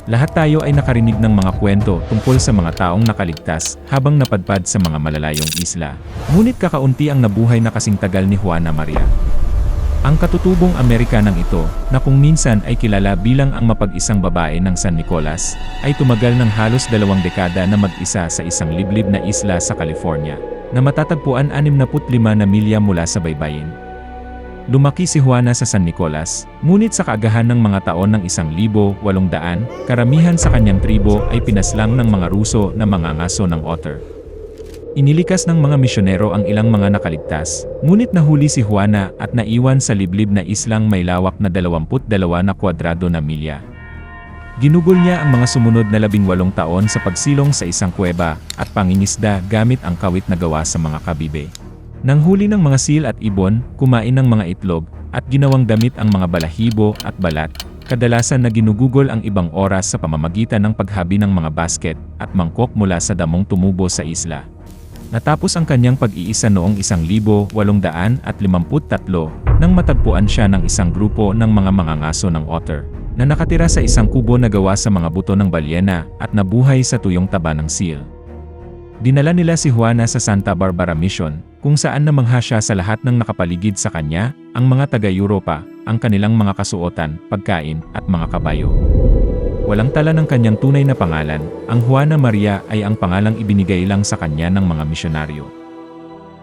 Lahat tayo ay nakarinig ng mga kwento tungkol sa mga taong nakaligtas habang napadpad sa mga malalayong isla. Ngunit kakaunti ang nabuhay na kasing tagal ni Juana Maria. Ang katutubong Amerikanang ito, na kung minsan ay kilala bilang ang mapag-isang babae ng San Nicolas, ay tumagal ng halos 2 dekada na mag-isa sa isang liblib na isla sa California, na matatagpuan 65 na milya mula sa baybayin. Lumaki si Juana sa San Nicolas, ngunit sa kaagahan ng mga taon ng 1,800, karamihan sa kanyang tribo ay pinaslang ng mga Ruso na mga ngaso ng otter. Inilikas ng mga misyonero ang ilang mga nakaligtas, ngunit nahuli si Juana at naiwan sa liblib na islang may lawak na 22 na kwadrado na milya. Ginugol niya ang mga sumunod na 18 taon sa pagsilong sa isang kuweba at pangingisda gamit ang kawit na gawa sa mga kabibe. Nang huli ng mga seal at ibon, kumain ng mga itlog, at ginawang damit ang mga balahibo at balat, kadalasan na ginugugol ang ibang oras sa pamamagitan ng paghabi ng mga basket at mangkok mula sa damong tumubo sa isla. Natapos ang kanyang pag-iisa noong 1853 nang matagpuan siya ng isang grupo ng mga mangangaso ng otter, na nakatira sa isang kubo na gawa sa mga buto ng balyena at nabuhay sa tuyong taba ng seal. Dinala nila si Juana sa Santa Barbara Mission, kung saan namangha siya sa lahat ng nakapaligid sa kanya, ang mga taga-Europa, ang kanilang mga kasuotan, pagkain, at mga kabayo. Walang tala ng kanyang tunay na pangalan, ang Juana Maria ay ang pangalang ibinigay lang sa kanya ng mga misyonaryo.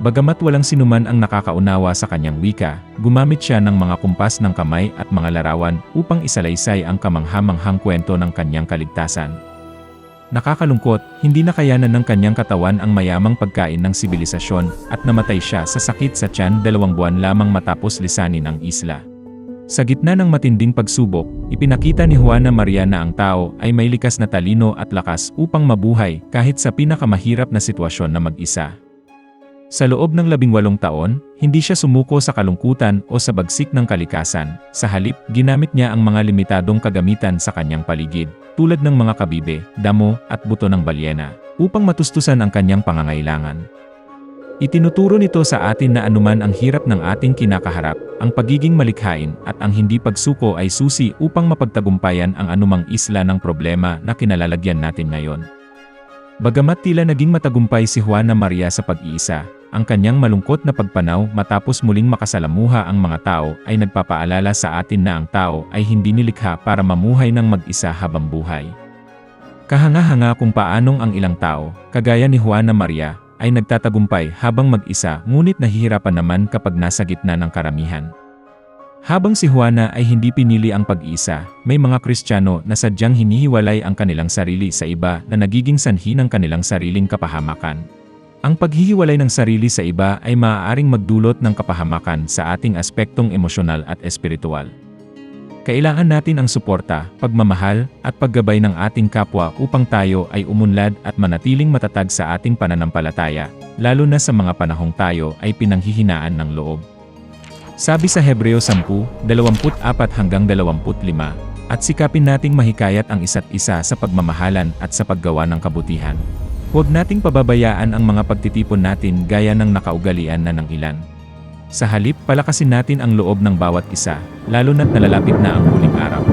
Bagamat walang sinuman ang nakakaunawa sa kanyang wika, gumamit siya ng mga kumpas ng kamay at mga larawan upang isalaysay ang kamangha-manghang kwento ng kanyang kaligtasan. Nakakalungkot, hindi nakayanan ng kanyang katawan ang mayamang pagkain ng sibilisasyon at namatay siya sa sakit sa tiyan 2 buwan lamang matapos lisanin ang isla. Sa gitna ng matinding pagsubok, ipinakita ni Juana Maria na ang tao ay may likas na talino at lakas upang mabuhay kahit sa pinakamahirap na sitwasyon na mag-isa. Sa loob ng 18 taon, hindi siya sumuko sa kalungkutan o sa bagsik ng kalikasan. Sa halip, ginamit niya ang mga limitadong kagamitan sa kanyang paligid, tulad ng mga kabibe, damo, at buto ng balyena, upang matustusan ang kanyang pangangailangan. Itinuturo nito sa atin na anuman ang hirap ng ating kinakaharap, ang pagiging malikhain at ang hindi pagsuko ay susi upang mapagtagumpayan ang anumang isla ng problema na kinalalagyan natin ngayon. Bagamat tila naging matagumpay si Juana Maria sa pag-iisa, ang kanyang malungkot na pagpanaw matapos muling makasalamuha ang mga tao ay nagpapaalala sa atin na ang tao ay hindi nilikha para mamuhay ng mag-isa habang buhay. Kahanga-hanga kung paanong ang ilang tao, kagaya ni Juana Maria, ay nagtatagumpay habang mag-isa ngunit nahihirapan naman kapag nasa gitna ng karamihan. Habang si Juana ay hindi pinili ang pag-iisa, may mga Kristiyano na sadyang hinihiwalay ang kanilang sarili sa iba na nagiging sanhi ng kanilang sariling kapahamakan. Ang paghihiwalay ng sarili sa iba ay maaaring magdulot ng kapahamakan sa ating aspektong emosyonal at espiritual. Kailangan natin ang suporta, pagmamahal, at paggabay ng ating kapwa upang tayo ay umunlad at manatiling matatag sa ating pananampalataya, lalo na sa mga panahong tayo ay pinanghihinaan ng loob. Sabi sa Hebreo 10:24-25, at sikapin nating mahikayat ang isa't isa sa pagmamahalan at sa paggawa ng kabutihan. Huwag nating pababayaan ang mga pagtitipon natin gaya ng nakaugalian na ng ilan. Sa halip, palakasin natin ang loob ng bawat isa, lalo na't nalalapit na ang huling araw.